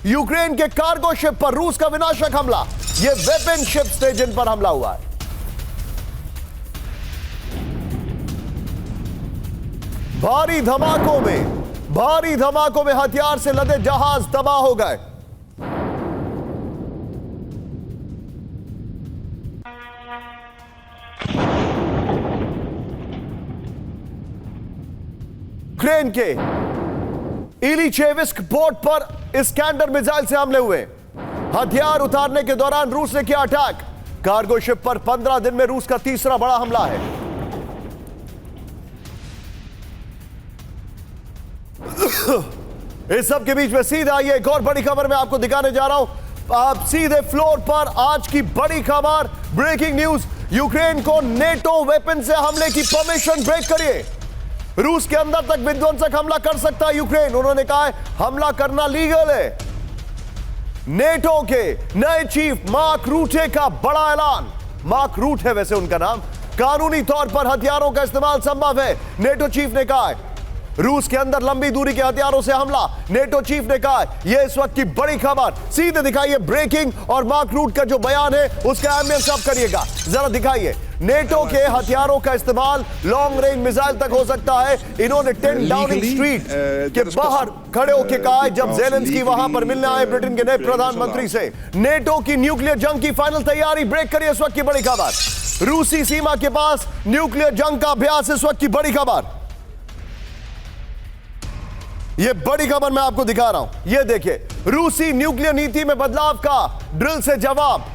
Ukraine के cargo ship पर रूस का विनाशक हमला। यह वेपन शिप्स थे जिन पर हमला हुआ है। भारी धमाकों में हथियार से लदे जहाज तबाह हो गए। यूक्रेन के इलीचेविस्क पोर्ट पर इस्कैंडर मिसाइल से हमले हुए। हथियार उतारने के दौरान रूस ने किया अटैक। कार्गो शिप पर 15 दिन में रूस का तीसरा बड़ा हमला है। इस सब के बीच में सीधा ये एक और बड़ी खबर मैं आपको दिखाने जा रहा हूं। आप सीधे फ्लोर पर आज की बड़ी खबर, ब्रेकिंग न्यूज। यूक्रेन को नेटो वेपन से हमले की परमिशन ब्रेक करिए। रूस के अंदर तक विध्वंसक हमला कर सकता है यूक्रेन। उन्होंने कहा है हमला करना लीगल है। नेटो के नए चीफ मार्क रूटे का बड़ा ऐलान। मार्क रूट है वैसे उनका नाम। कानूनी तौर पर हथियारों का इस्तेमाल संभव है, नेटो चीफ ने कहा है। रूस के अंदर लंबी दूरी के हथियारों से हमला, नेटो चीफ ने कहा है। यह इस वक्त की बड़ी खबर। सीधे दिखाइए ब्रेकिंग और मार्क रूट का जो बयान है उसका अहमियत आप करिएगा। जरा दिखाइए। नेटो के हथियारों का इस्तेमाल लॉन्ग रेंज मिसाइल तक हो सकता है। इन्होंने 10 डाउनिंग स्ट्रीट के बाहर खड़े होकर कहा है जब ज़ेलेंस्की वहां पर मिलने आए ब्रिटेन के नए प्रधानमंत्री से। नेटो की न्यूक्लियर जंग की फाइनल तैयारी ब्रेक करिए। इस वक्त की बड़ी खबर। रूसी सीमा के पास न्यूक्लियर जंग का अभ्यास। इस वक्त की बड़ी खबर। यह बड़ी खबर मैं आपको दिखा रहा हूं। यह देखिए, रूसी न्यूक्लियर नीति में बदलाव का ड्रिल से जवाब।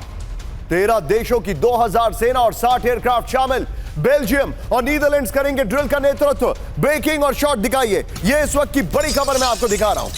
13 देशों की 2000 सेना और 60 एयरक्राफ्ट शामिल। बेल्जियम और नीदरलैंड्स करेंगे ड्रिल का नेतृत्व। ब्रेकिंग और शॉट दिखाइए। यह इस वक्त की बड़ी खबर मैं आपको दिखा रहा हूं।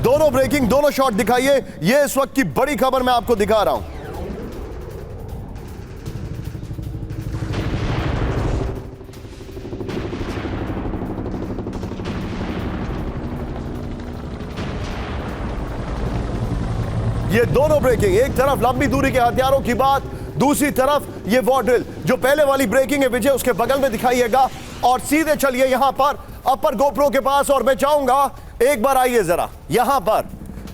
दोनों ब्रेकिंग, दोनों शॉट दिखाइए। यह इस वक्त की बड़ी खबर मैं आपको दिखा रहा हूं। ये दोनों ब्रेकिंग, एक तरफ लंबी दूरी के हथियारों की बात, दूसरी तरफ ये वॉर ड्रिल। जो पहले वाली ब्रेकिंग है विजय, उसके बगल में दिखाइएगा। और सीधे चलिए यहां पर अपर गोप्रो के पास। और मैं चाहूंगा एक बार आइए जरा यहां पर।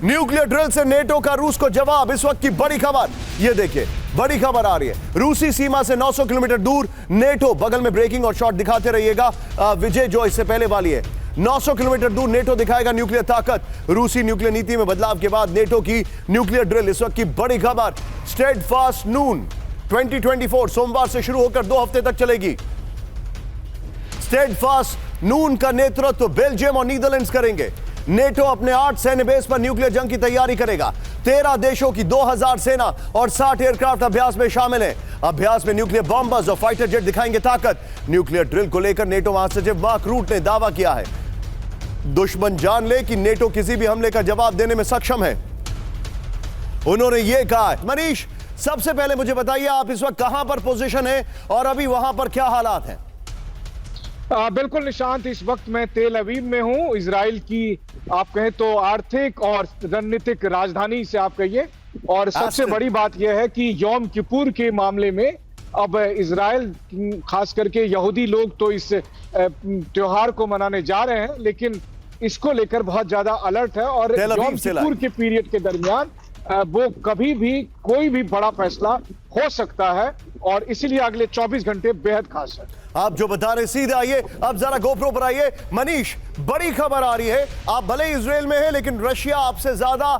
न्यूक्लियर ड्रिल से नेटो का रूस को जवाब। इस वक्त की बड़ी खबर ये देखिए, बड़ी खबर आ रही है। रूसी सीमा से 900 किलोमीटर दूर नेटो। बगल में ब्रेकिंग और शॉट दिखाते रहिएगा विजय, जो इससे पहले वाली है। 900 किलोमीटर दूर नेटो दिखाएगा न्यूक्लियर ताकत। रूसी न्यूक्लियर नीति में बदलाव के बाद नेटो की न्यूक्लियर ड्रिल। इस वक्त की बड़ी खबर। स्टेडफास्ट नून 2024 सोमवार से शुरू होकर 2 हफ्ते तक चलेगी। स्टेडफास्ट नून का नेतृत्व बेल्जियम और नीदरलैंड्स करेंगे। नेटो अपने 8 सैन्य बेस पर न्यूक्लियर जंग की तैयारी करेगा। 13 देशों की 2000 सेना और 60 एयरक्राफ्ट अभ्यास में शामिल हैं। अभ्यास में न्यूक्लियर बॉम्बर्स और फाइटर जेट दिखाएंगे ताकत। न्यूक्लियर ड्रिल को लेकर नेटो महासचिव मार्क रूट ने दावा किया है। दुश्मन जान ले कि नेटो किसी भी हमले का जवाब देने में सक्षम है, उन्होंने यह कहा है। मनीष, सबसे पहले मुझे बताइए आप इस वक्त कहां पर पोजीशन है और अभी वहां पर क्या हालात हैं? बिल्कुल निशांत, इस वक्त मैं तेल अवीव में हूं। इजराइल की आप कहें तो आर्थिक और रणनीतिक राजधानी से आप कहिए। और सबसे बड़ी बात यह है कि यौम किपुर के मामले में अब इजराइल, खास करके यहूदी लोग तो इस त्योहार को मनाने जा रहे हैं, लेकिन इसको लेकर बहुत ज्यादा अलर्ट है। और यौम किपुर के पीरियड के दरमियान वो कभी भी कोई भी बड़ा फैसला हो सकता है और इसीलिए अगले 24 घंटे बेहद खास है। आप जो बता रहे, सीधे आइए अब जरा गोप्रो पर आइए। मनीष, बड़ी खबर आ रही है। आप भले इजराइल में हैं, लेकिन रशिया आपसे ज्यादा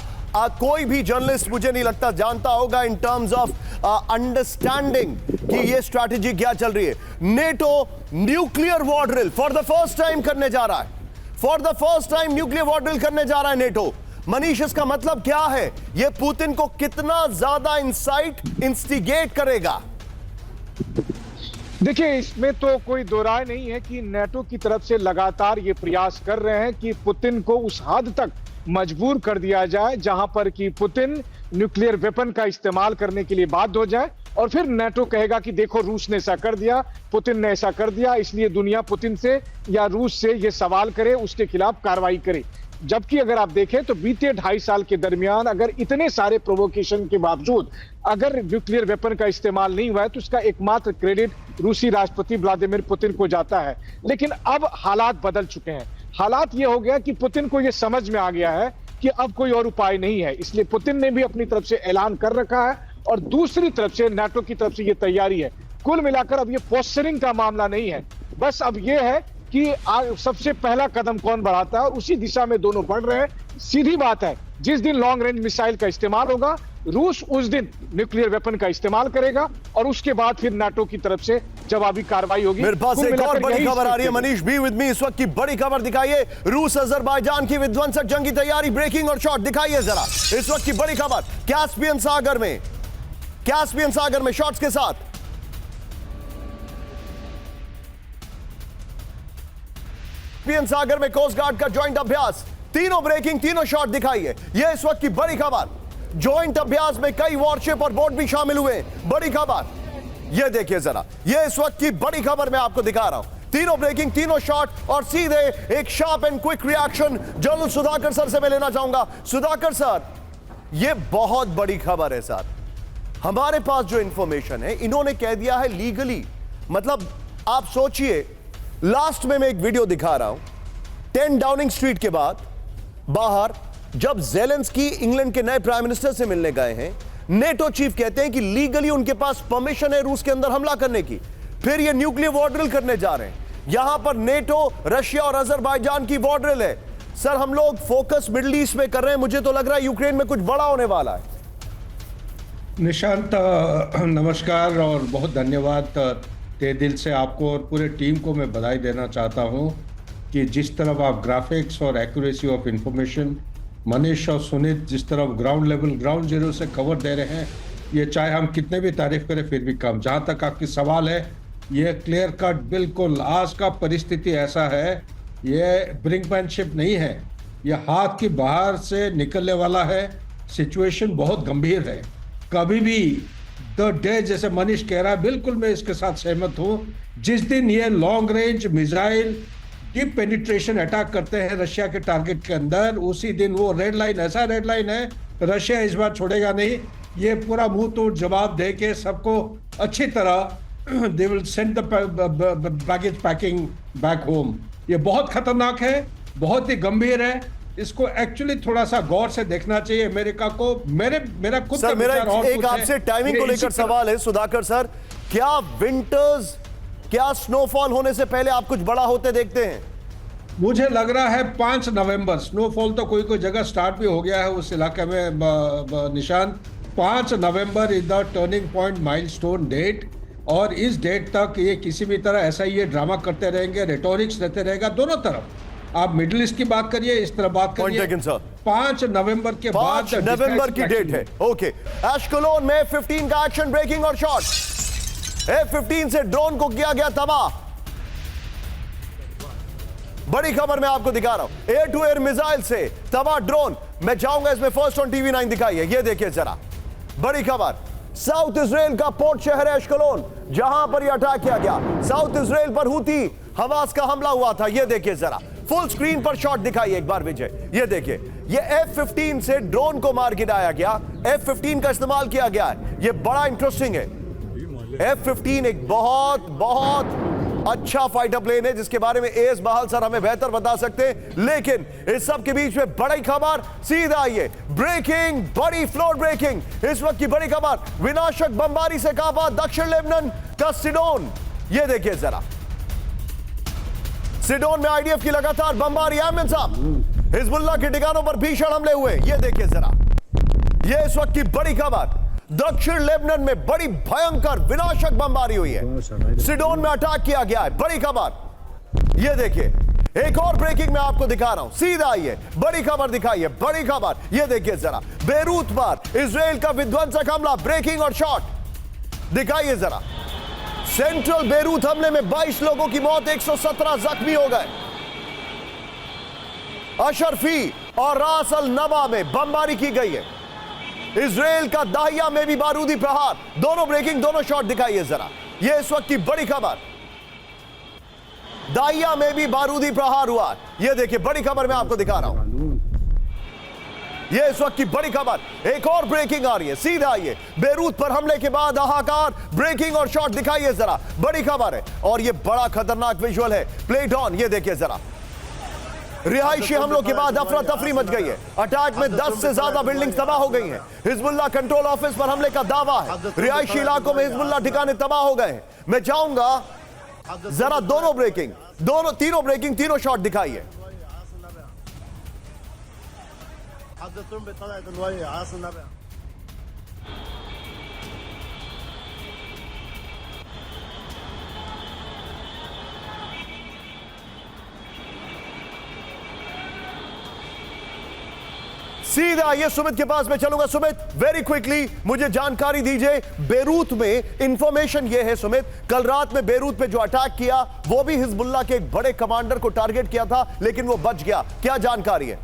कोई भी जर्नलिस्ट मुझे नहीं लगता जानता होगा इन टर्म्स ऑफ अंडरस्टैंडिंग कि ये स्ट्रैटेजी क्या चल रही है। NATO nuclear war drill for the first time करने जा रहा है। For the first time nuclear war drill करने जा रहा है नेटो। मनीष, इसका मतलब क्या है? यह पुतिन को कितना ज्यादा इंस्टिगेट करेगा? देखिए, इसमें तो कोई दो राय नहीं है कि नेटो की तरफ से लगातार ये प्रयास कर रहे हैं कि पुतिन को उस हद तक मजबूर कर दिया जाए जहां पर कि पुतिन न्यूक्लियर वेपन का इस्तेमाल करने के लिए बाध्य हो जाए। और फिर नाटो कहेगा कि देखो रूस ने ऐसा कर दिया, पुतिन ने ऐसा कर दिया, इसलिए दुनिया पुतिन से या रूस से ये सवाल करे, उसके खिलाफ कार्रवाई करे। जबकि अगर आप देखें तो बीते 2.5 साल के दरमियान अगर इतने सारे प्रोवोकेशन के बावजूद अगर न्यूक्लियर वेपन का इस्तेमाल नहीं हुआ है तो इसका एकमात्र क्रेडिट रूसी राष्ट्रपति व्लादिमीर पुतिन को जाता है। लेकिन अब हालात बदल चुके हैं। हालात ये हो गया कि पुतिन को ये समझ में आ गया है कि अब कोई और उपाय नहीं है, इसलिए पुतिन ने भी अपनी तरफ से ऐलान कर रखा है और दूसरी तरफ से नाटो की तरफ से ये तैयारी है। कुल मिलाकर अब ये पोस्चरिंग का मामला नहीं है, बस अब ये है कि सबसे पहला कदम कौन बढ़ाता है और उसी दिशा में दोनों बढ़ रहे हैं। सीधी बात है, जिस दिन लॉन्ग रेंज मिसाइल का इस्तेमाल होगा रूस उस दिन न्यूक्लियर वेपन का इस्तेमाल करेगा और उसके बाद फिर नाटो की तरफ से जवाबी कार्रवाई होगी। मेरे पास एक और बड़ी खबर आ रही है, मनीष बी विद मी। इस वक्त की बड़ी खबर दिखाइए, रूस अजरबैजान की विध्वंसक जंग की तैयारी, ब्रेकिंग और शॉट दिखाइए जरा। इस वक्त की बड़ी खबर कैस्पियन सागर में शॉट्स के साथ कैस्पियन सागर में कोस्ट गार्ड का ज्वाइंट अभ्यास, तीनों ब्रेकिंग, तीनों शॉट दिखाइए। यह इस वक्त की बड़ी खबर, ज्वाइंट अभ्यास में कई वॉरशिप और बोट भी शामिल हुए। बड़ी खबर यह देखिए जरा, यह इस वक्त की बड़ी खबर मैं आपको दिखा रहा हूं। तीनों ब्रेकिंग, तीनों शॉट और सीधे एक sharp and quick reaction general Sudhakar sir से मैं लेना चाहूंगा। सुधाकर सर, यह बहुत बड़ी खबर है सर। हमारे पास जो इंफॉर्मेशन है, इन्होंने कह दिया है लीगली, मतलब आप सोचिए, लास्ट में मैं एक वीडियो दिखा रहा हूं 10 डाउनिंग स्ट्रीट के बाद बाहर जब ज़ेलेंस्की इंग्लैंड के नए प्राइम मिनिस्टर से मिलने गए हैं, नेटो चीफ कहते हैं कि लीगली उनके पास परमिशन है रूस के अंदर हमला करने की। फिर ये न्यूक्लियर वॉर ड्रिल करने जा रहे हैं। यहां पर नेटो, रशिया और अजरबैजान की वॉर ड्रिल है। सर, हम लोग फोकस मिडिल ईस्ट में कर रहे हैं, मुझे तो लग रहा है यूक्रेन में कुछ बड़ा होने वाला है। निशांत, नमस्कार और बहुत धन्यवाद। तहे दिल से आपको और पूरे टीम को मैं बधाई देना चाहता हूं कि जिस तरफ आप ग्राफिक्स और एक्यूरेसी ऑफ इंफॉर्मेशन, मनीष और सुनीत जिस तरफ ग्राउंड लेवल, ग्राउंड जीरो से कवर दे रहे हैं, ये चाहे हम कितने भी तारीफ करें फिर भी कम। जहां तक आपकी सवाल है, ये क्लियर कट बिल्कुल आज का परिस्थिति ऐसा है, ये ब्रिंकमैनशिप नहीं है, ये हाथ की बाहर से निकलने वाला है। सिचुएशन बहुत गंभीर है। कभी भी द डे, जैसे मनीष कह रहा है, बिल्कुल मैं इसके साथ सहमत हूं, जिस दिन ये long range missile deep penetration attack करते हैं रशिया के टारगेट के अंदर, उसी दिन वो रेड लाइन, ऐसा रेड लाइन है, रशिया इस बार छोड़ेगा नहीं। ये पूरा मुंह तोड़ जवाब दे के सबको अच्छी तरह they will send the baggage packing back home. ये बहुत खतरनाक है, बहुत ही गंभीर है। इसको एक्चुअली थोड़ा सा गौर से देखना चाहिए अमेरिका को। मेरा खुद सर, मेरा एक आपसे टाइमिंग को लेकर सवाल है सुधाकर सर, क्या विंटर्स, क्या स्नोफॉल होने से पहले आप कुछ बड़ा होते देखते हैं? मुझे लग रहा है 5 नवंबर, स्नोफॉल तो कोई जगह स्टार्ट भी हो गया है उस इलाके में निशान। 5 November is the turning point milestone date, और इस डेट तक ये किसी भी तरह ऐसा ही ये ड्रामा करते रहेंगे, रेटोरिक्स रहते रहेगा दोनों तरफ। आप मिडिल ईस्ट की बात करिए, इस तरह बात करिए। 5 नवंबर के बाद 5 नवंबर की डेट है। ओके, एशकोलोन में 15 का एक्शन, ब्रेकिंग और शॉट। F-15 से ड्रोन को किया गया तबाह। बड़ी खबर मैं आपको दिखा रहा हूं, एयर टू एयर मिसाइल से तबाह ड्रोन। मैं जाऊंगा इसमें फर्स्ट ऑन टीवी 9 दिखाइए, ये देखिए जरा। बड़ी खबर, साउथ इजराइल का पोर्ट शहर है एशकोलोन, जहां पर यह अटैक किया गया। साउथ इजराइल पर हूती हमास का हमला हुआ था, ये देखिए जरा। फुल स्क्रीन पर शॉट दिखाइए एक बार विजय, ये देखिए। ये F-15 से ड्रोन को मार गिराया गया, F-15 का इस्तेमाल किया गया है। ये बड़ा इंटरेस्टिंग है। F-15 एक बहुत बहुत अच्छा फाइटर प्लेन है, जिसके बारे में एएस बहाल सर हमें बेहतर बता सकते हैं। लेकिन इस सब के बीच में बड़ी खबर, सीधा आइए, ब्रेकिंग, बड़ी फ्लोर ब्रेकिंग। इस वक्त की बड़ी खबर, विनाशक बमबारी से कांपा दक्षिण लेबनान का सिडोन। ये देखिए जरा, सिडोन में आईडीएफ की लगातार बमबारी। आमिर साहब, हिजबुल्लाह के ठिकानों पर भीषण हमले हुए। ये देखिए जरा, ये इस वक्त की बड़ी खबर, दक्षिण लेबनान में बड़ी भयंकर विनाशक बमबारी हुई है, सिडोन में अटैक किया गया है। बड़ी खबर, ये देखिए। एक और ब्रेकिंग मैं आपको दिखा रहा हूं, सीधा आइए, बड़ी खबर दिखाइए, बड़ी खबर, ये देखिए जरा। बेरूत पर इजराइल का विध्वंसक हमला, ब्रेकिंग और शॉट दिखाइए जरा। सेंट्रल बेरूत हमले में 22 लोगों की मौत, 117 जख्मी हो गए। अशरफी और रास अल नवा में बमबारी की गई है। इजराइल का दाहिया में भी बारूदी प्रहार, दोनों ब्रेकिंग, दोनों शॉट दिखाइए जरा। यह इस वक्त की बड़ी खबर, दाहिया में भी बारूदी प्रहार हुआ। यह देखिए बड़ी खबर मैं आपको दिखा रहा हूं, यह इस वक्त की बड़ी खबर। एक और ब्रेकिंग आ रही है, सीधा आइए। बेरूत पर हमले के बाद हाहाकार, ब्रेकिंग और शॉट दिखाइए जरा, बड़ी खबर है। और यह बड़ा खतरनाक विजुअल है, प्लेड ऑन, यह देखिए जरा। रिहायशी हमलों के बाद अफरा तफरी मच गई है। अटैक में 10 से ज्यादा बिल्डिंग तबाह हो गई हैं। हिजबुल्लाह कंट्रोल ऑफिस पर हमले का दावा है। रिहायशी इलाकों में हिजबुल्लाह ठिकाने तबाह हो गए हैं। मैं चाहूंगा जरा दोनों ब्रेकिंग, तीनों ब्रेकिंग, तीनों शॉट दिखाइए। सीधा ये सुमित के पास मैं चलूंगा। सुमित, वेरी क्विकली मुझे जानकारी दीजिए, बेरूत में इंफॉर्मेशन ये है सुमित, कल रात में बेरूत पे जो अटैक किया वो भी हिजबुल्लाह के एक बड़े कमांडर को टारगेट किया था, लेकिन वो बच गया, क्या जानकारी है?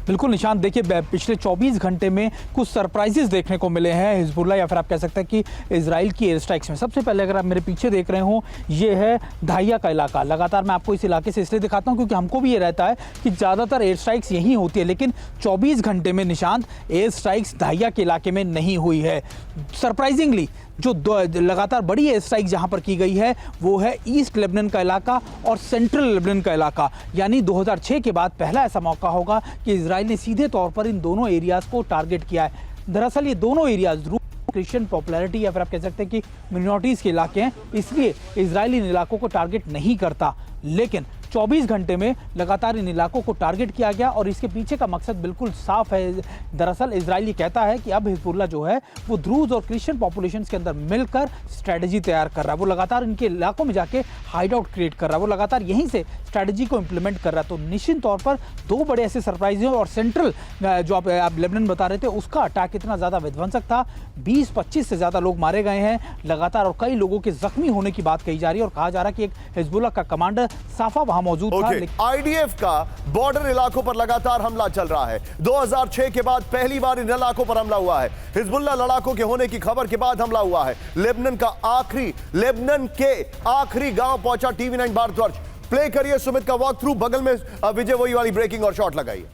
बिल्कुल निशांत, देखिए पिछले 24 घंटे में कुछ सरप्राइजेस देखने को मिले हैं हिजबुल्लाह या फिर आप कह सकते हैं कि इजराइल की एयर स्ट्राइक्स में। सबसे पहले अगर आप मेरे पीछे देख रहे हो, ये है दाहिया का इलाका। लगातार मैं आपको इस इलाके से इसलिए दिखाता हूं क्योंकि हमको भी ये रहता है कि ज़्यादातर एयर स्ट्राइक्स यहीं होती है, लेकिन 24 घंटे में निशांत एयर स्ट्राइक्स दाहिया के इलाके में नहीं हुई है। सरप्राइजिंगली जो लगातार बड़ी एयर स्ट्राइक जहां पर की गई है वो है ईस्ट लेबनान का इलाका और सेंट्रल लेबनान का इलाका। यानी 2006 के बाद पहला ऐसा मौका होगा कि इजराइल ने सीधे तौर पर इन दोनों एरियाज को टारगेट किया है। दरअसल ये दोनों एरियाज क्रिश्चियन पॉपुलैरिटी या फिर आप कह सकते हैं कि मिनॉरिटीज़ के इलाके हैं, इसलिए इजराइल इन इलाकों को टारगेट नहीं करता। लेकिन 24 घंटे में लगातार इन इलाकों को टारगेट किया गया और इसके पीछे का मकसद बिल्कुल साफ है। दरअसल इजराइल ये कहता है कि अब हिजबुल्लाह जो है वो द्रूज और क्रिश्चियन पॉपुलेशन के अंदर मिलकर स्ट्रेटजी तैयार कर रहा है। वो लगातार इनके इलाकों में जाके हाइड आउट क्रिएट कर रहा है, वो लगातार यहीं से स्ट्रेटजी को इंप्लीमेंट कर रहा है। तो निश्चित तौर पर दो बड़े ऐसे सरप्राइज हैं। और सेंट्रल जो आप लेबनान बता रहे थे, उसका अटैक इतना ज़्यादा विध्वंसक था, 20-25 से ज़्यादा लोग मारे गए हैं लगातार, और कई लोगों के जख्मी होने की बात कही जा रही है। और कहा जा रहा है कि एक हिजबुल्लाह का कमांडर साफा वहां मौजूद था। आईडीएफ का बॉर्डर इलाकों पर लगातार हमला चल रहा है। 2006 के बाद पहली बार इन इलाकों पर हमला हुआ है। हिजबुल्लाह लड़ाकों के होने की खबर के बाद हमला हुआ है। लेबनान के आखिरी गांव पहुंचा TV9 भारतवर्ष। प्ले करिए सुमित का वॉक थ्रू, बगल में विजय वही वाली ब्रेकिंग और शॉट लगाइए।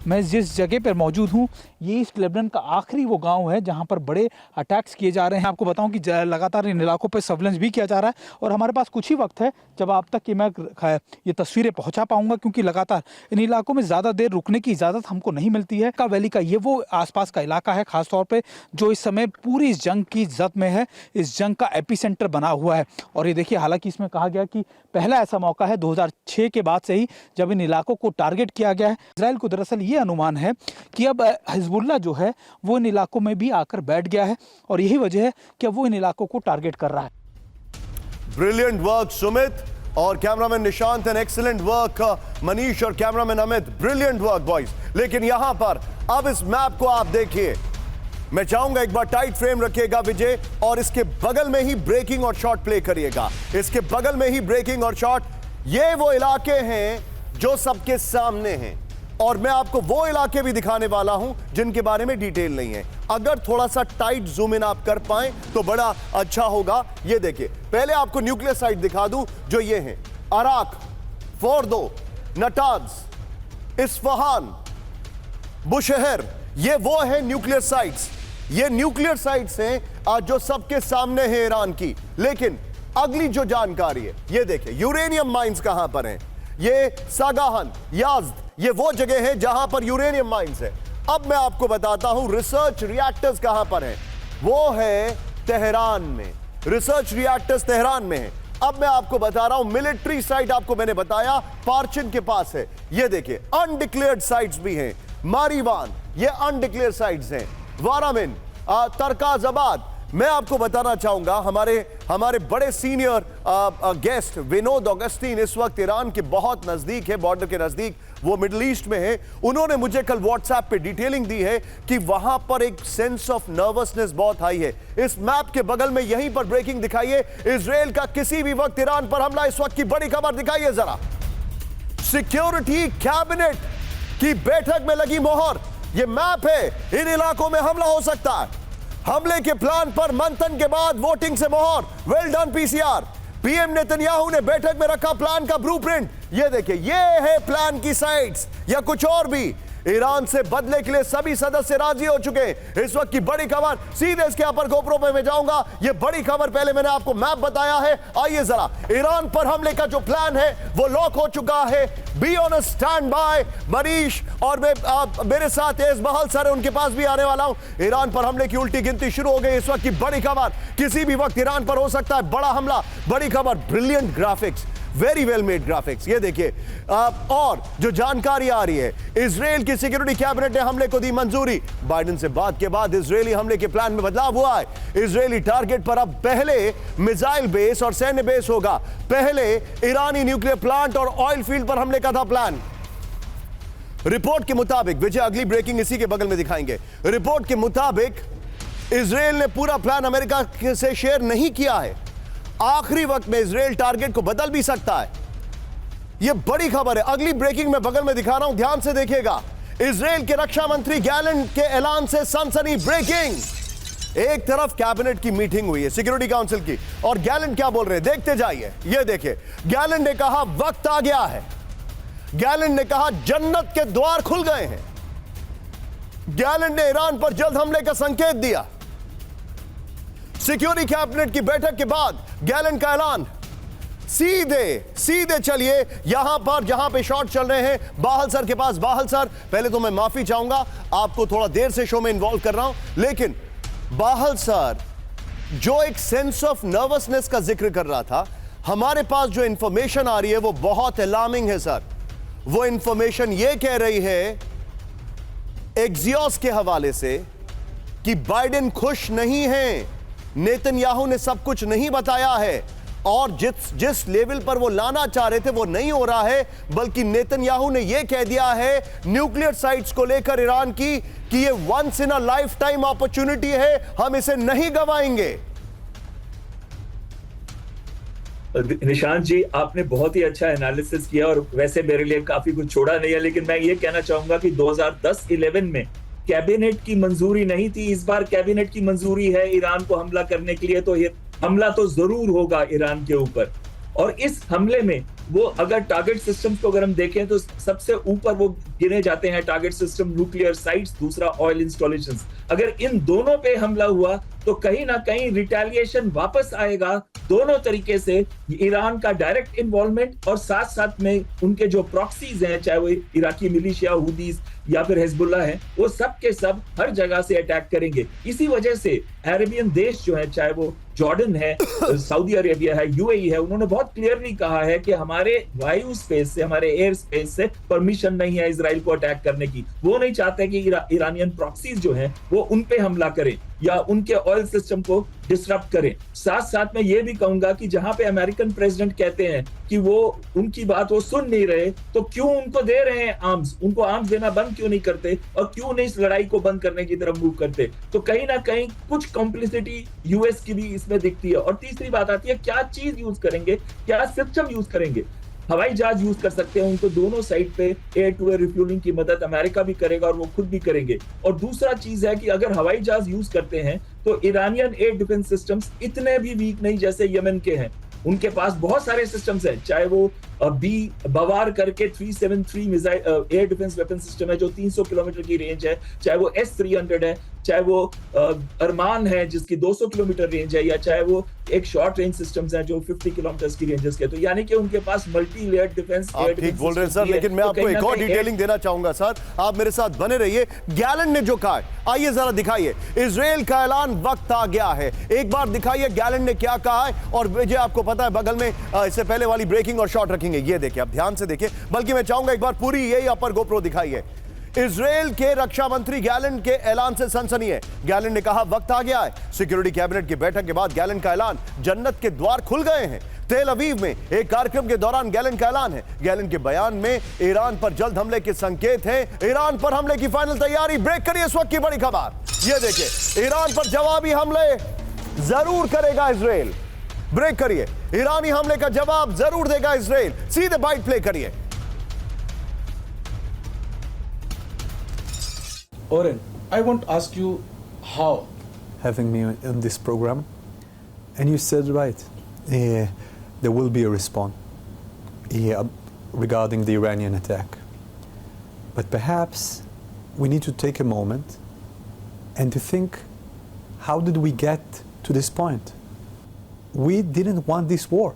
मैं जिस जगह पर मौजूद हूँ ये ईस्ट लेबनान का आखिरी वो गांव है जहां पर बड़े अटैक्स किए जा रहे हैं। आपको बताऊं कि लगातार इन इलाकों पर सर्विलेंस भी किया जा रहा है और हमारे पास कुछ ही वक्त है जब आप तक कि मैं ये तस्वीरें पहुंचा पाऊंगा, क्योंकि लगातार इन इलाकों में ज़्यादा देर रुकने की इजाज़त हमको नहीं मिलती है। का वैली का ये वो आसपास का इलाका है खासतौर पर जो इस समय पूरी इस जंग की जद में है, इस जंग का एपिसेंटर बना हुआ है। और ये देखिए, हालांकि इसमें कहा गया कि पहला ऐसा मौका है 2006 के बाद से ही जब इन इलाकों को टारगेट किया गया है। इजराइल को दरअसल ये अनुमान है कि अब हिजबुल्लाह जो है वो इन इलाकों में भी आकर बैठ गया है और यही वजह है कि अब वो इन इलाकों को टारगेट कर रहा है। ब्रिलियंट वर्क सुमित और cameraman Nishant, and excellent work Manish और cameraman Amit, brilliant work boys. लेकिन यहां पर अब इस मैप को आप देखिए, मैं चाहूंगा एक बार टाइट फ्रेम रखिएगा विजय, और इसके बगल में ही ब्रेकिंग और शॉट प्ले करिएगा। इसके बगल में ही ब्रेकिंग और शॉट, ये वो इलाके हैं जो सबके सामने हैं, और मैं आपको वो इलाके भी दिखाने वाला हूं जिनके बारे में डिटेल नहीं है। अगर थोड़ा सा टाइट जूम इन आप कर पाएं तो बड़ा अच्छा होगा। ये देखिए, पहले आपको न्यूक्लियर साइट दिखा दूं जो ये हैं, अराक, फोर्दो, नटाज, इस्फहान, बुशहर, ये वो है न्यूक्लियर साइट्स। ये न्यूक्लियर साइट्स हैं जो सबके सामने है ईरान की। लेकिन अगली जो जानकारी है, ये देखिए यूरेनियम माइंस कहां पर हैं। ये सागाहन, याज़्द, ये वो जगह है जहां पर यूरेनियम माइंस है। अब मैं आपको बताता हूं रिसर्च रिएक्टर्स कहां पर हैं। वो है तेहरान में, रिसर्च रिएक्टर्स तेहरान में है। अब मैं आपको बता रहा हूं मिलिट्री साइट, आपको मैंने बताया पार्चिन के पास है। ये देखिए अनडिक्लेयर्ड साइट्स भी हैं। मारीवान, ये अनडिक्लेयर्ड साइट्स हैं। वारामिन, तरकाजाबाद। मैं आपको बताना चाहूंगा हमारे बड़े सीनियर गेस्ट विनोद ऑगस्टीन इस वक्त ईरान के बहुत नजदीक है, बॉर्डर के नजदीक, वो मिडिल ईस्ट में है। उन्होंने मुझे कल व्हाट्सएप पे डिटेलिंग दी है कि वहां पर एक सेंस ऑफ नर्वसनेस बहुत हाई है। इस मैप के बगल में यहीं पर ब्रेकिंग दिखाइए, इजराइल का किसी भी वक्त ईरान पर हमला, इस वक्त की बड़ी खबर दिखाइए जरा। सिक्योरिटी कैबिनेट की बैठक में लगी मोहर। यह मैप है, इन इलाकों में हमला हो सकता है। हमले के प्लान पर मंथन के बाद वोटिंग से मोहर। Well done PCR. PM Netanyahu ने बैठक में रखा प्लान का ब्लूप्रिंट। यह देखिए, यह है प्लान की साइड्स या कुछ और भी। ईरान से बदले के लिए सभी सदस्य राजी हो चुके हैं। इस वक्त की बड़ी खबर, सीधे इसके अपर गोप्रो पे मैं जाऊंगा। यह बड़ी खबर, पहले मैंने आपको मैप बताया है। आइए जरा, ईरान पर हमले का जो प्लान है वो लॉक हो चुका है। B on stand by. Manish और मेरे साथ एस बहल सर है, उनके पास भी आने वाला हूं। ईरान पर हमले की उल्टी गिनती शुरू हो गई। इस वक्त की बड़ी खबर, किसी भी वक्त ईरान पर हो सकता है बड़ा हमला। बड़ी खबर, brilliant graphics, very well made graphics. ये देखिए, और जो जानकारी आ रही है, इजराइल की सिक्योरिटी कैबिनेट ने हमले को दी मंजूरी। बाइडेन से बात के बाद इजरायली हमले के प्लान में बदलाव हुआ है। इजरायली टारगेट पर अब पहले मिसाइल बेस और सैन्य बेस होगा। पहले ईरानी न्यूक्लियर प्लांट और ऑयल फील्ड पर हमले का था प्लान। रिपोर्ट के मुताबिक, विजय अगली ब्रेकिंग इसी के बगल में दिखाएंगे। रिपोर्ट के मुताबिक इजराइल ने पूरा प्लान अमेरिका से शेयर नहीं किया है। आखिरी वक्त में इजराइल टारगेट को बदल भी सकता है। यह बड़ी खबर है। अगली ब्रेकिंग में बगल में दिखा रहा हूं, ध्यान से देखिएगा। इजराइल के रक्षा मंत्री गैलेंट के ऐलान से सनसनी ब्रेकिंग। एक तरफ कैबिनेट की मीटिंग हुई है सिक्योरिटी काउंसिल की, और गैलेंट क्या बोल रहे हैं देखते जाइए। यह देखिए, गैलेंट ने कहा वक्त आ गया है। गैलेंट ने कहा जन्नत के द्वार खुल गए हैं। गैलेंट ने ईरान पर जल्द हमले का संकेत दिया। सिक्योरिटी कैबिनेट की बैठक के बाद गैलेंट का ऐलान। सीधे चलिए यहां पर जहां पे शॉट चल रहे हैं, बाहल सर के पास। बाहल सर, पहले तो मैं माफी चाहूंगा, आपको थोड़ा देर से शो में इन्वॉल्व कर रहा हूं, लेकिन बाहल सर जो एक सेंस ऑफ नर्वसनेस का जिक्र कर रहा था, हमारे पास जो इंफॉर्मेशन आ रही है वो बहुत अलार्मिंग है सर। वो इंफॉर्मेशन ये कह रही है एक्सियोस के हवाले से कि बाइडेन खुश नहीं है, नेतन्याहू ने सब कुछ नहीं बताया है, और जिस लेवल पर वो लाना चाह रहे थे वो नहीं हो रहा है, बल्कि नेतन्याहू ने यह कह दिया है न्यूक्लियर साइट्स को लेकर ईरान की कि ये once in a lifetime opportunity है, हम इसे नहीं गंवाएंगे। निशांत जी, आपने बहुत ही अच्छा एनालिसिस किया, और वैसे मेरे लिए काफी कुछ छोड़ा नहीं है, लेकिन मैं ये कहना चाहूंगा कि 2010-11 में कैबिनेट की मंजूरी नहीं थी। इस बार कैबिनेट की मंजूरी है ईरान को हमला करने के लिए, तो ये हमला तो जरूर होगा ईरान के ऊपर। और इस हमले में वो अगर टारगेट सिस्टम को अगर हम देखें तो सबसे ऊपर वो गिने जाते हैं टारगेट सिस्टम, न्यूक्लियर साइट्स, दूसरा ऑयल इंस्टॉलेशंस। अगर इन दोनों पे हमला हुआ तो कहीं ना कहीं रिटेलिएशन वापस आएगा। दोनों तरीके से ईरान का डायरेक्ट इन्वॉल्वमेंट और साथ साथ में उनके जो प्रॉक्सीज हैं, चाहे वो इराकी मिलिशिया, हुदीज या फिर हिजबुल्लाह है, वो सब के सब हर जगह से अटैक करेंगे। इसी वजह से अरेबियन देश जो है, चाहे वो जॉर्डन है, सऊदी अरेबिया है, यूएई है, उन्होंने बहुत क्लियरली कहा है कि हमारे वायु स्पेस से, हमारे एयर स्पेस से परमिशन नहीं है इजराइल को अटैक करने की। वो नहीं चाहते कि ईरानियन प्रॉक्सीज जो हैं वो उन पे हमला करें या उनके ऑयल सिस्टम को डिसरप्ट करें। साथ साथ मैं ये भी कहूंगा कि जहां पे अमेरिकन प्रेसिडेंट कहते हैं कि वो उनकी बात वो सुन नहीं रहे, तो क्यों उनको दे रहे हैं आर्म्स, उनको आर्म्स देना बंद क्यों नहीं करते, और क्यों नहीं इस लड़ाई को बंद करने की तरफ मूव करते। तो कहीं ना कहीं कुछ कॉम्प्लिसिटी यूएस की भी इसमें दिखती है। और तीसरी बात आती है, क्या चीज यूज करेंगे, क्या सिस्टम यूज करेंगे। हवाई जहाज यूज कर सकते हैं, उनको दोनों साइड पे एयर टू एयर रिफ्यूलिंग की मदद अमेरिका भी करेगा और वो खुद भी करेंगे। और दूसरा चीज है कि अगर हवाई जहाज यूज करते हैं तो ईरानियन एयर डिफेंस सिस्टम्स इतने भी वीक नहीं जैसे यमन के हैं। उनके पास बहुत सारे सिस्टम्स हैं, चाहे वो बवार करके 373 missile air defence weapon system है जो 300 किलोमीटर की रेंज है, चाहे वो S-300 है, चाहे वो अरमान है जिसकी 200 किलोमीटर रेंज है, या चाहे वो एक शॉर्ट रेंज सिस्टम्स हैं जो 50 किलोमीटर की रेंजेस के। तो यानी कि उनके पास multi layered defence air defence. ठीक बोल रहे हैं सर, लेकिन मैं आपको एक और डिटेलिंग देना चाहूंगा सर, आप मेरे साथ बने रहिए। गैलेंट ने जो कहा है, आइए जरा दिखाइए। इजराइल का ऐलान, वक्त आ गया है। एक बार दिखाइए गैलेंट ने क्या कहा है। और विजय, आपको पता है बगल में इससे पहले वाली ब्रेकिंग और शॉट रखेंगे, ये देखिए, आप ध्यान से देखिए, बल्कि मैं चाहूंगा एक बार पूरी यही अपर गोप्रो दिखाइए। इजराइल के रक्षा मंत्री गैलेंट के ऐलान से सनसनी है। गैलेंट ने कहा वक्त आ गया है। सिक्योरिटी कैबिनेट की बैठक के बाद गैलेंट का ऐलान, जन्नत के द्वार खुल गए हैं। तेल अवीव में एक कार्यक्रम के दौरान गैलेंट का ऐलान है। गैलेंट के बयान में ईरान पर जल्द हमले के संकेत हैं। ईरान पर हमले की फाइनल तैयारी। ब्रेक करिए इस वक्त की बड़ी खबर, ये देखिए, ईरान पर जवाबी हमले जरूर करेगा इजराइल। ब्रेक करिए, ईरानी हमले का जवाब जरूर देगा इजराइल। सीधे बाइट प्ले करिए। Oren, I want to ask you how. Having me on this program, and you said right, there will be a response regarding the Iranian attack. But perhaps we need to take a moment and to think, how did we get to this point? We didn't want this war.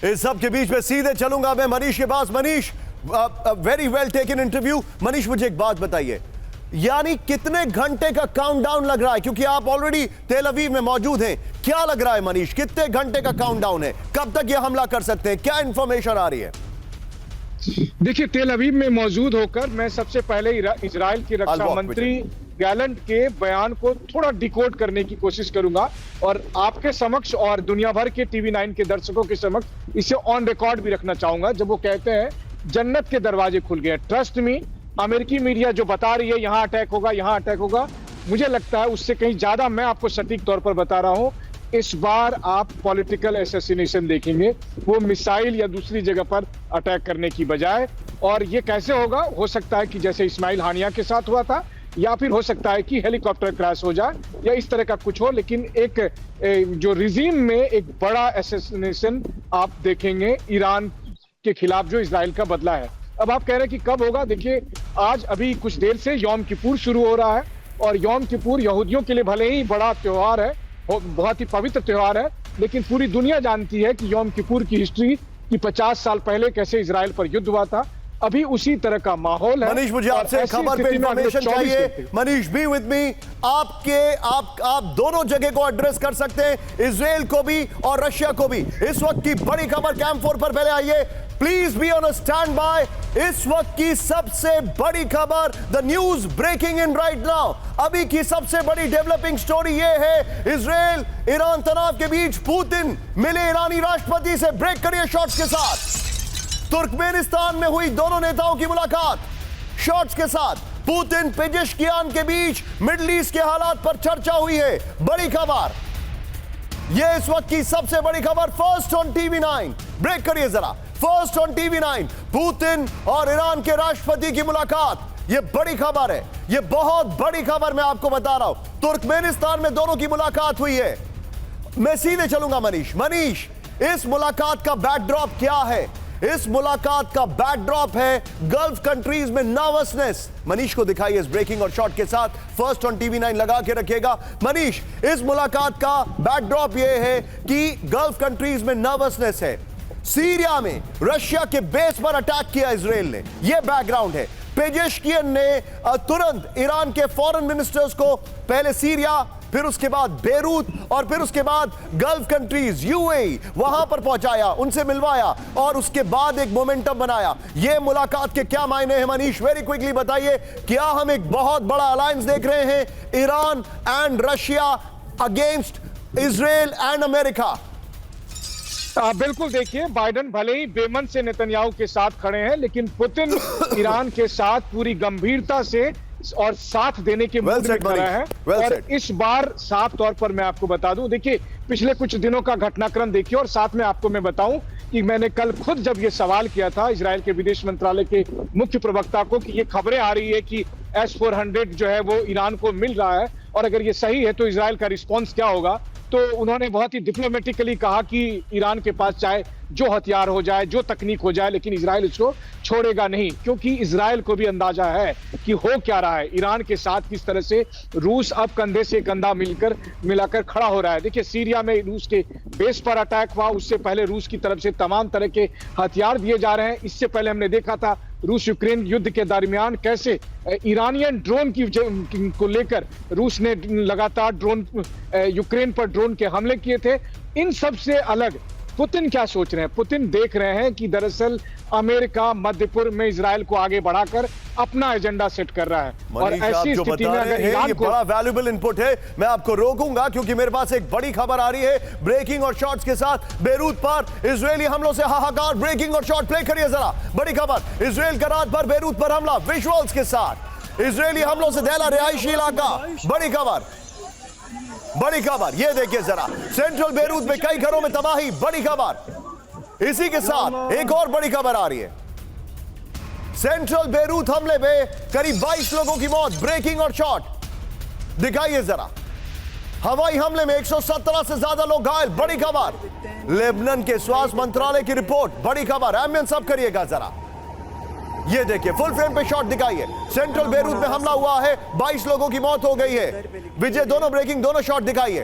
इस सब के बीच में सीधे चलूंगा मैं मनीष के पास। Manish, very well taken interview. Manish, मुझे एक बात बताइए, यानी कितने घंटे का काउंटडाउन लग रहा है? क्योंकि आप ऑलरेडी तेल अवीव में मौजूद हैं। क्या लग रहा है मनीष, कितने घंटे का काउंटडाउन है? कब तक ये हमला कर सकते हैं? क्या इंफॉर्मेशन आ रही है? देखिए, तेल अवीव में मौजूद होकर मैं सबसे पहले इजराइल की रक्षा मंत्री गैलेंट के बयान को थोड़ा डिकोड करने की कोशिश करूंगा और आपके समक्ष और दुनिया भर के टीवी 9 के दर्शकों के समक्ष इसे ऑन रिकॉर्ड भी रखना चाहूंगा। जब वो कहते हैं जन्नत के दरवाजे खुल गए, ट्रस्ट मी, अमेरिकी मीडिया जो बता रही है यहां अटैक होगा, यहां अटैक होगा, मुझे लगता है उससे कहीं ज्यादा मैं आपको सटीक तौर पर बता रहा हूं। इस बार आप पॉलिटिकल असैसिनेशन देखेंगे, वो मिसाइल या दूसरी जगह पर अटैक करने की बजाय। और ये कैसे होगा? हो सकता है कि जैसे इस्माइल हानिया के साथ हुआ था, या फिर हो सकता है कि हेलीकॉप्टर क्रैश हो जाए या इस तरह का कुछ हो, लेकिन एक जो रिजीम में एक बड़ा असैसिनेशन आप देखेंगे ईरान के खिलाफ जो इजराइल का बदला है। अब आप कह रहे हैं कि कब होगा? देखिए, आज अभी कुछ देर से यौम किपुर शुरू हो रहा है और यौम किपुर यहूदियों के लिए भले ही बड़ा त्योहार है, बहुत ही पवित्र त्योहार है, लेकिन पूरी दुनिया जानती है कि यौम किपुर की हिस्ट्री कि 50 साल पहले कैसे इजराइल पर युद्ध हुआ था। अभी उसी तरह का माहौल है। मनीष, मुझे आपसे खबर पे इंफॉर्मेशन चाहिए। Manish, be with me. आप दोनों जगह को एड्रेस कर सकते हैं, इजराइल को भी और रशिया को भी। इस वक्त की बड़ी खबर कैंप 4 पर पहले आइए, please be on standby. इस वक्त की सबसे बड़ी खबर, the news breaking in right now. अभी की सबसे बड़ी डेवलपिंग स्टोरी ये है, इजराइल ईरान तनाव के बीच पुतिन मिले ईरानी राष्ट्रपति से। ब्रेक करिए शॉट्स के साथ। तुर्कमेनिस्तान में हुई दोनों नेताओं की मुलाकात, शॉट्स के साथ। पुतिन पेजेश्कियान के बीच मिडिल ईस्ट के हालात पर चर्चा हुई है। बड़ी खबर, यह इस वक्त की सबसे बड़ी खबर, फर्स्ट ऑन टीवी 9। ब्रेक करिए जरा, फर्स्ट ऑन टीवी 9, पुतिन और ईरान के राष्ट्रपति की मुलाकात। यह बड़ी खबर है, यह बहुत बड़ी खबर मैं आपको बता रहा हूं। तुर्कमेनिस्तान में दोनों की मुलाकात हुई है। मैं सीधे चलूंगा मनीष। मनीष, इस मुलाकात का बैकड्रॉप क्या है? इस मुलाकात का बैकड्रॉप है गल्फ कंट्रीज में नर्वसनेस। मनीष को दिखाइए इस ब्रेकिंग और शॉट के साथ, फर्स्ट ऑन टीवी 9 लगा के रखिएगा। मनीष, इस मुलाकात का बैकड्रॉप यह है कि गल्फ कंट्रीज में नर्वसनेस है। सीरिया में रशिया के बेस पर अटैक किया इजराइल ने, यह बैकग्राउंड है। पेजेश्कियन ने तुरंत ईरान के फॉरेन मिनिस्टर्स को पहले सीरिया, फिर उसके बाद बेरूत और फिर उसके बाद गल्फ कंट्रीज यूएई वहां पर पहुंचाया, उनसे मिलवाया और उसके बाद एक मोमेंटम बनाया। यह मुलाकात के क्या मायने हैं मनीष? वेरी क्विकली बताइए। क्या हम एक बहुत बड़ा अलायंस देख रहे हैं, Iran and Russia against Israel and America? बिल्कुल। देखिए, बाइडेन भले ही बेमन से नेतन्याहू के साथ खड़े हैं, लेकिन पुतिन ईरान के साथ पूरी गंभीरता से और साथ देने के मूड में खड़ा है। और इस बार साफ तौर पर मैं आपको बता दूं, देखिए पिछले कुछ दिनों का घटनाक्रम देखिए और साथ में आपको मैं बताऊं कि मैंने कल खुद जब ये सवाल किया था इजराइल के विदेश मंत्रालय के मुख्य प्रवक्ता को कि ये खबरें आ रही है कि S-400 जो है वो ईरान को मिल रहा है और अगर ये सही है तो इजराइल का रिस्पॉन्स क्या होगा, तो उन्होंने बहुत ही डिप्लोमेटिकली कहा कि ईरान के पास चाहे जो हथियार हो जाए, जो तकनीक हो जाए, लेकिन इजराइल इसको छोड़ेगा नहीं, क्योंकि इजराइल को भी अंदाजा है कि हो क्या रहा है ईरान के साथ, किस तरह से रूस अब कंधे से कंधा मिलाकर खड़ा हो रहा है। देखिए, सीरिया में रूस के बेस पर अटैक हुआ, उससे पहले रूस की तरफ से तमाम तरह के हथियार दिए जा रहे हैं। इससे पहले हमने देखा था रूस यूक्रेन युद्ध के दरमियान कैसे ईरानियन ड्रोन को लेकर रूस ने लगातार यूक्रेन पर ड्रोन के हमले किए थे। इन सब से अलग पुतिन क्या सोच रहे हैं? पुतिन देख रहे हैं कि दरअसल अमेरिका मध्यपूर्व में इजराइल को आगे बढ़ाकर अपना एजेंडा सेट कर रहा है और ऐसी स्थिति में अगर ईरान को बड़ा वैल्यूएबल इनपुट है। मैं आपको रोकूंगा क्योंकि मेरे पास एक बड़ी खबर आ रही है ब्रेकिंग और शॉट्स के साथ। बेरूत पर इजरायली हमलों से हाहाकार। ब्रेकिंग और शॉट प्ले करिए जरा। बड़ी खबर, इजराइल का रात भर बेरूत पर हमला, विजुअल्स के साथ। इजरायली हमलों से दहला रिहायशी इलाका। बड़ी खबर, बड़ी खबर, ये देखिए जरा, सेंट्रल बेरूत में कई घरों में तबाही। बड़ी खबर, इसी के साथ एक और बड़ी खबर आ रही है। सेंट्रल बेरूत हमले में करीब 22 लोगों की मौत, ब्रेकिंग और शॉट दिखाइए जरा। हवाई हमले में 117 से ज्यादा लोग घायल, बड़ी खबर। लेबनान के स्वास्थ्य मंत्रालय की रिपोर्ट, बड़ी खबर। एम्बियंस सब करिएगा जरा, ये देखिए फुल फ्रेम पे शॉट दिखाइए। सेंट्रल बेरूत में हमला हुआ है, 22 लोगों की मौत हो गई है। विजय, दोनों ब्रेकिंग, दोनों शॉट दिखाइए।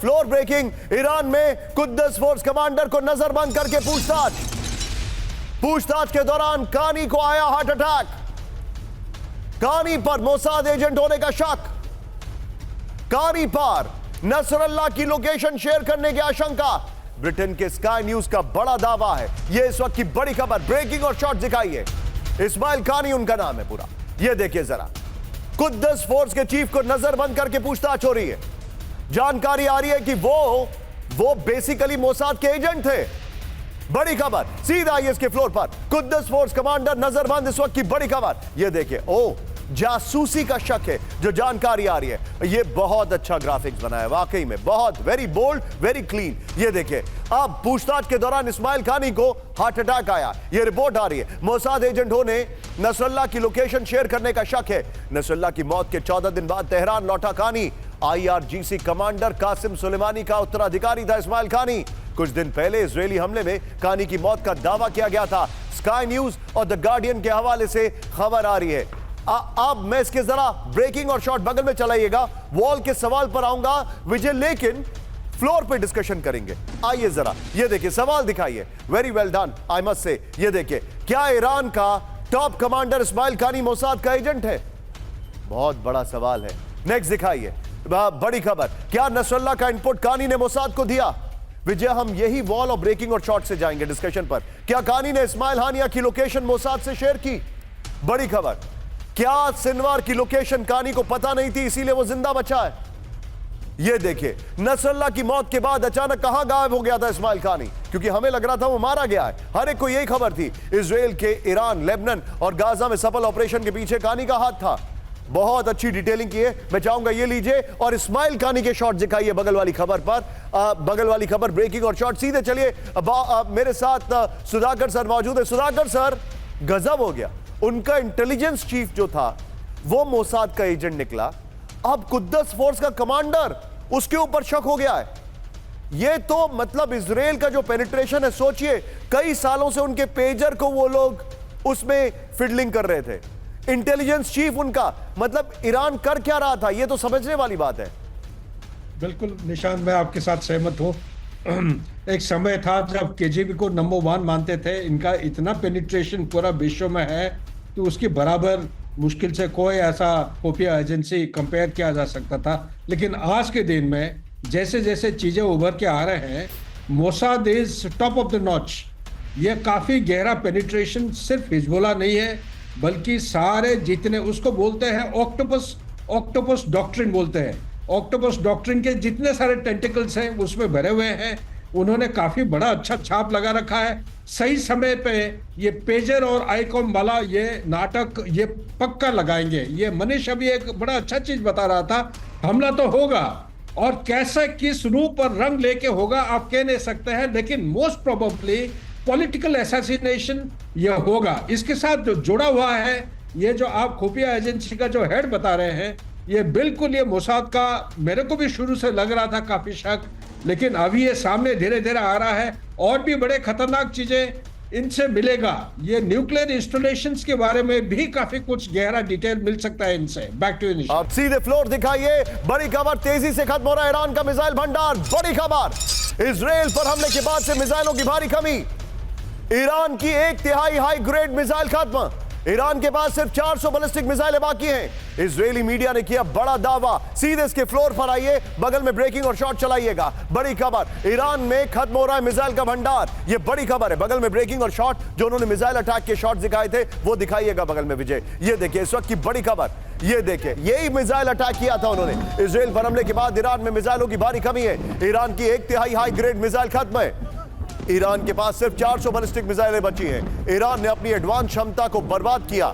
फ्लोर ब्रेकिंग, ईरान में कुद्दस फोर्स कमांडर को नजरबंद करके पूछताछ के दौरान कानी को आया हार्ट अटैक। कानी पर मोसाद एजेंट होने का शक। कानी पर नसरल्लाह की लोकेशन शेयर करने की आशंका। ब्रिटेन के स्काई न्यूज का बड़ा दावा है। यह इस वक्त की बड़ी खबर, ब्रेकिंग और शॉट दिखाइए। इस्माइल कानी उनका नाम है पूरा। यह देखिए जरा, कुद्दस फोर्स के चीफ को नजरबंद करके पूछताछ हो रही है। जानकारी आ रही है कि वो बेसिकली मोसाद के एजेंट थे। बड़ी खबर, सीधा आईएस के फ्लोर पर कुद्दस फोर्स कमांडर नजरबंद, इस वक्त की बड़ी खबर। यह देखिए, ओ जासूसी का शक है जो जानकारी आ रही है। यह बहुत अच्छा ग्राफिक्स बना है, वाकई में बहुत वेरी बोल्ड, वेरी क्लीन। यह देखिए, अब पूछताछ के दौरान इस्माइल कानी को हार्ट अटैक आया, यह रिपोर्ट आ रही है। मोसाद एजेंट होने नसरल्लाह की लोकेशन शेयर करने का शक है। नसरल्लाह की मौत के 14 दिन बाद तेहरान लौटा कानी। IRGC कमांडर कासिम सुलेमानी का उत्तराधिकारी था इस्माइल कानी। कुछ दिन पहले इजरायली हमले में कानी की मौत का दावा किया गया था। स्काई न्यूज और द गार्डियन के हवाले से खबर आ रही है। अब मैं इसके जरा ब्रेकिंग और शॉट बगल में चलाइएगा। वॉल के सवाल पर आऊंगा विजय, लेकिन फ्लोर पे डिस्कशन करेंगे। आइए जरा, ये देखिए सवाल दिखाइए। Very well done, I must say. ये देखिए, क्या ईरान का टॉप कमांडर इस्माइल कानी मोसाद का एजेंट है? बहुत बड़ा सवाल है। नेक्स्ट दिखाइए, बड़ी खबर, क्या नसरल्लाह का इनपुट कानी ने मोसाद को दिया? विजय, हम यही वॉल और ब्रेकिंग और शॉट से जाएंगे डिस्कशन पर। क्या कानी ने इस्माइल हानिया की लोकेशन मोसाद से शेयर की? बड़ी खबर, क्या सिनवार की लोकेशन कानी को पता नहीं थी इसीलिए वो जिंदा बचा है? ये देखिए, नसरल्लाह की मौत के बाद अचानक कहां गायब हो गया था इस्माइल कानी, क्योंकि हमें लग रहा था वो मारा गया है। हर एक को यही खबर थी। इजराइल के ईरान, लेबनान और गाजा में सफल ऑपरेशन के पीछे कानी का हाथ था। बहुत अच्छी डिटेलिंग की है। मैं चाहूंगा ये लीजिए और इस्माइल कानी के शॉट दिखाइए बगल वाली खबर पर। बगल वाली खबर, ब्रेकिंग और शॉट। सीधे चलिए, मेरे साथ सुधाकर सर मौजूद है। सुधाकर सर, गजब हो गया, उनका इंटेलिजेंस चीफ जो था वो मोसाद का एजेंट निकला, अब कुद्दस फोर्स का कमांडर, उसके ऊपर शक हो गया है। ये तो मतलब इजराइल का जो पेनिट्रेशन है, सोचिए कई सालों से उनके पेजर को वो लोग उसमें फिडलिंग कर रहे थे। इंटेलिजेंस चीफ उनका, मतलब ईरान कर क्या रहा था, ये तो समझने वाली बात है। बिल्कुल निशांत, मैं आपके साथ सहमत हूँ। एक समय था जब केजीबी को नंबर 1 मानते थे। इनका इतना पेनिट्रेशन पूरा विश्व में है तो उसके बराबर मुश्किल से कोई ऐसा खुफिया एजेंसी कंपेयर किया जा सकता था। लेकिन आज के दिन में जैसे जैसे चीज़ें उभर के आ रहे हैं, Mossad is top of the notch. ये काफ़ी गहरा पेनिट्रेशन सिर्फ हिजबुल्लाह नहीं है, बल्कि सारे जितने उसको बोलते हैं ऑक्टोपस डॉक्ट्रिन बोलते हैं। ऑक्टोपस डॉक्ट्रिन के जितने सारे टेंटिकल्स हैं उसमें भरे हुए हैं। उन्होंने काफी बड़ा अच्छा छाप लगा रखा है। सही समय पे ये पेजर और आईकॉम वाला ये नाटक ये पक्का लगाएंगे। ये मनीष अभी एक बड़ा अच्छा चीज बता रहा था, हमला तो होगा और कैसे किस रूप पर रंग लेके होगा आप कह नहीं सकते हैं, लेकिन मोस्ट प्रोबेबली पॉलिटिकल असैसिनेशन ये होगा। इसके साथ जो जुड़ा हुआ है, ये जो आप खुफिया एजेंसी का जो हेड बता रहे हैं, ये बिल्कुल ये मोसाद का मेरे को भी शुरू से लग रहा था काफी शक, लेकिन अभी ये सामने धीरे धीरे आ रहा है। और भी बड़े खतरनाक चीजें इनसे मिलेगा। ये न्यूक्लियर इंस्टॉलेशंस के बारे में भी काफी कुछ गहरा डिटेल मिल सकता है इनसे। Back to Nishant. अब सीधे फ्लोर दिखाइए। बड़ी खबर, तेजी से खत्म हो रहा है ईरान का मिसाइल भंडार। बड़ी खबर, इजराइल पर हमले के बाद से मिसाइलों की भारी कमी। ईरान की 1/3 हाई ग्रेड मिसाइल खत्म। ईरान के पास सिर्फ 400 बैलिस्टिक मिसाइलें बाकी हैं। इजरायली मीडिया ने किया बड़ा दावा। सीधे इसके फ्लोर पर आइए, बगल में ब्रेकिंग और शॉट चलाइएगा। बड़ी खबर, ईरान में खत्म हो रहा है मिसाइल का भंडार। ये बड़ी खबर है। बगल में ब्रेकिंग और शॉट, जो उन्होंने मिसाइल अटैक के शॉट दिखाए थे वो दिखाइएगा बगल में विजय। ये देखिए इस वक्त की बड़ी खबर, ये देखिए यही मिसाइल अटैक किया था उन्होंने। इजराइल पर हमले के बाद ईरान में मिसाइलों की भारी कमी है। ईरान की 1/3 हाई ग्रेड मिसाइल खत्म है। ईरान के पास सिर्फ 400 बैलिस्टिक मिसाइलें बची हैं। ईरान ने अपनी एडवांस क्षमता को बर्बाद किया।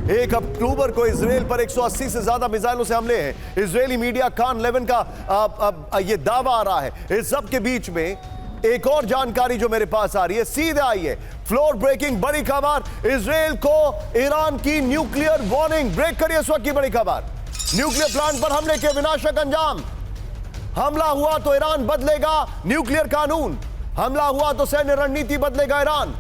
1 अक्टूबर को इजराइल पर 180 से ज्यादा मिसाइलों से हमले हैं। इजरायली मीडिया कान 11 का ये दावा आ रहा है। इस सब के बीच में एक और जानकारी जो मेरे पास आ रही है, सीधे आई है फ्लोर ब्रेकिंग बड़ी खबर। इजराइल को ईरान की न्यूक्लियर वार्निंग। ब्रेक करिए इस वक्त की बड़ी खबर। न्यूक्लियर प्लांट पर हमले के विनाशक अंजाम। हमला हुआ तो ईरान बदलेगा न्यूक्लियर कानून, हमला हुआ तो सैन्य रणनीति बदलेगा ईरान।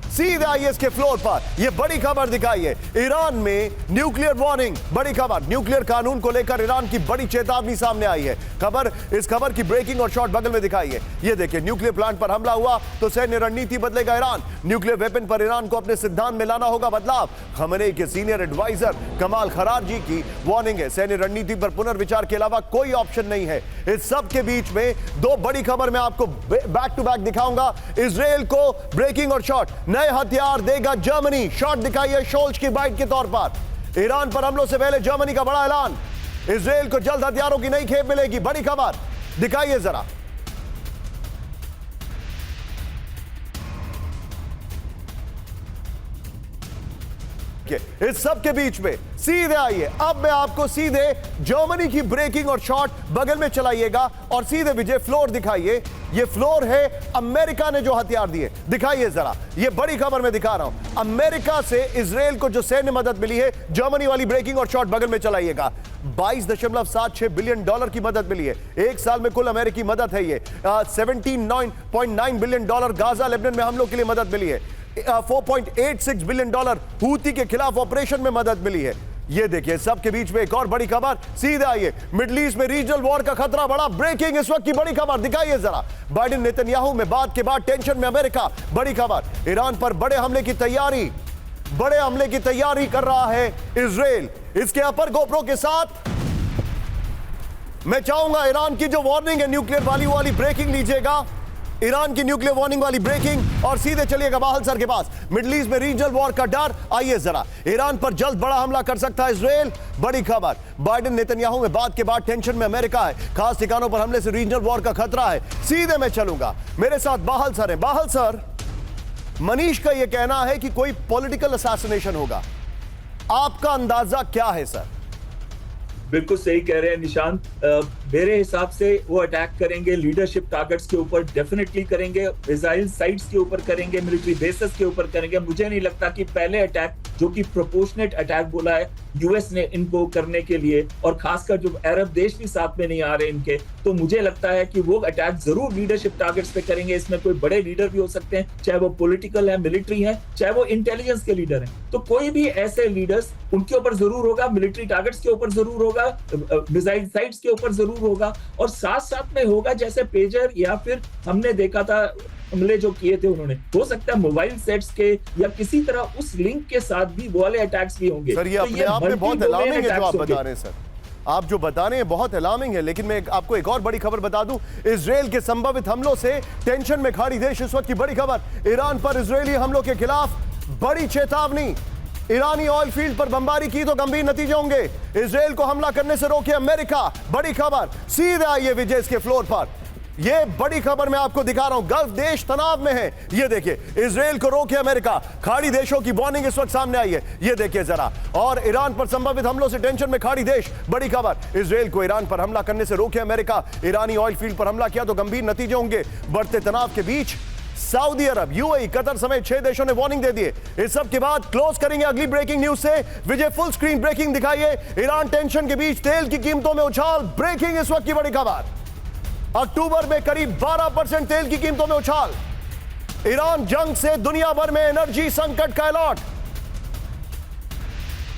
सीधे आइए इसके फ्लोर पर, यह बड़ी खबर दिखाई है। ईरान में न्यूक्लियर वार्निंग, बड़ी खबर। न्यूक्लियर कानून को लेकर ईरान की बड़ी चेतावनी सामने आई है। खबर, इस खबर की ब्रेकिंग और शॉर्ट बगल में दिखाई है। यह देखिए, न्यूक्लियर प्लांट पर हमला हुआ तो सैन्य रणनीति बदलेगा ईरान। न्यूक्लियर वेपन पर ईरान को अपने सिद्धांत में लाना होगा बदलाव। खमेनेई के सीनियर एडवाइजर कमाल खराजी की वार्निंग है। सैन्य रणनीति पर पुनर्विचार के अलावा कोई ऑप्शन नहीं है। इस सब के बीच में दो बड़ी खबर मैं आपको बैक टू बैक दिखाऊंगा। इजराइल को ब्रेकिंग और शॉर्ट, नए हथियार देगा जर्मनी। शॉर्ट दिखाइए शोल्च की बाइट के तौर पर। ईरान पर हमलों से पहले जर्मनी का बड़ा ऐलान। इजराइल को जल्द हथियारों की नई खेप मिलेगी। बड़ी खबर दिखाइए जरा। इस सब के बीच में सीधे आइए, अब मैं आपको सीधे जर्मनी की ब्रेकिंग और शॉट बगल में चलाइएगा और सीधे विजय फ्लोर दिखाइए। ये फ्लोर है अमेरिका ने जो हथियार दिए, दिखाइए जरा। ये बड़ी खबर मैं दिखा रहा हूं। अमेरिका से इजराइल को जो सैन्य मदद मिली है, जर्मनी वाली ब्रेकिंग और शॉट बगल में चलाइएगा। 22.76 बिलियन डॉलर की मदद मिली है। एक साल में कुल अमेरिकी मदद है ये। 79.9 बिलियन डॉलर गाजा लेबनान में हमलों के लिए मदद मिली है। 4.86 बिलियन डॉलर हूती के खिलाफ ऑपरेशन में मदद मिली है। ये देखिए, सबके बीच में एक और बड़ी खबर। सीधे आइए, मिडिल ईस्ट में रीजनल वॉर का खतरा बढ़ा। ब्रेकिंग इस वक्त की बड़ी खबर दिखाइए जरा। बाइडेन नेतन्याहू में बात के बाद टेंशन में अमेरिका। बड़ी खबर, ईरान पर बड़े हमले की तैयारी कर रहा है इजराइल। इसके अपर गोप्रो के साथ मैं चाहूंगा ईरान की जो वार्निंग है न्यूक्लियर वाली ब्रेकिंग लीजिएगा। ईरान की न्यूक्लियर वार्निंग वाली ब्रेकिंग और सीधे चलिएगा बाहल सर के पास। मिडिल ईस्ट में रीजनल वॉर का डर। आइए जरा, ईरान पर जल्द बड़ा हमला कर सकता है इजराइल। बड़ी खबर, बाइडेन नेतन्याहू में बात के बाद टेंशन में अमेरिका है। खास ठिकानों पर हमले से रीजनल वॉर का खतरा है। सीधे मैं चलूंगा, मेरे साथ बाहल सर है। बाहल सर, मनीष का यह कहना है कि कोई पॉलिटिकल असैसिनेशन होगा, आपका अंदाजा क्या है सर? बिल्कुल सही कह रहे हैं निशांत। मेरे हिसाब से वो अटैक करेंगे लीडरशिप टारगेट्स के ऊपर, डेफिनेटली करेंगे। मिसाइल साइट्स के ऊपर करेंगे, मिलिट्री बेसेस के ऊपर करेंगे। मुझे नहीं लगता कि पहले अटैक, जो कि प्रोपोर्शनेट अटैक बोला है यूएस ने इनको करने के लिए, और खासकर जो अरब देश भी साथ में नहीं आ रहे इनके, तो मुझे लगता है कि वो अटैक जरूर लीडरशिप टारगेट्स पे करेंगे। इसमें कोई बड़े लीडर भी हो सकते हैं, चाहे वो पॉलिटिकल है, मिलिट्री है, चाहे वो इंटेलिजेंस के लीडर हैं। तो कोई भी ऐसे लीडर्स, उनके ऊपर जरूर होगा, मिलिट्री टारगेट्स के ऊपर जरूर होगा, मिसाइल साइट्स के ऊपर जरूर होगा, और साथ साथ में होगा जैसे पेजर, या फिर हमने देखा था हमले जो किए थे उन्होंने, हो सकता है मोबाइल सेट्स के या किसी तरह उस लिंक के साथ भी वो वाले अटैक्स भी होंगे। सर, ये अपने आप में बहुत अलार्मिंग है जो आप बता रहे हैं सर। आप जो बता रहे हैं बहुत अलार्मिंग है। लेकिन मैं आपको एक और बड़ी खबर बता दूं, इजराइल के संभावित हमलों से टेंशन में खाड़ी देश। इस वक्त की बड़ी खबर, ईरान पर इजरायली हमलों के खिलाफ बड़ी चेतावनी। ईरानी ऑयल फील्ड पर बमबारी की तो गंभीर नतीजे होंगे। इजराइल को हमला करने से रोके अमेरिका। बड़ी खबर, सीधे आइए विजय इसके फ्लोर पर। यह बड़ी खबर मैं आपको दिखा रहा हूं। गल्फ देश तनाव में है। यह देखिए, इजराइल को रोके अमेरिका। खाड़ी देशों की वार्निंग इस वक्त सामने आई है। यह देखिए जरा। और ईरान पर संभावित हमलों से टेंशन में खाड़ी देश। बड़ी खबर, इजराइल को ईरान पर हमला करने से रोके अमेरिका। ईरानी ऑयल फील्ड पर हमला किया तो गंभीर नतीजे होंगे। बढ़ते तनाव के बीच सऊदी अरब, यूएई, कतर समेत 6 देशों ने वार्निंग दे दी। इस सब के बाद क्लोज करेंगे अगली ब्रेकिंग न्यूज से। विजय फुल स्क्रीन ब्रेकिंग दिखाइए। ईरान टेंशन के बीच तेल की कीमतों में उछाल। ब्रेकिंग इस वक्त की बड़ी खबर, अक्टूबर में करीब 12% तेल की कीमतों में उछाल। ईरान जंग से दुनिया भर में एनर्जी संकट का अलर्ट।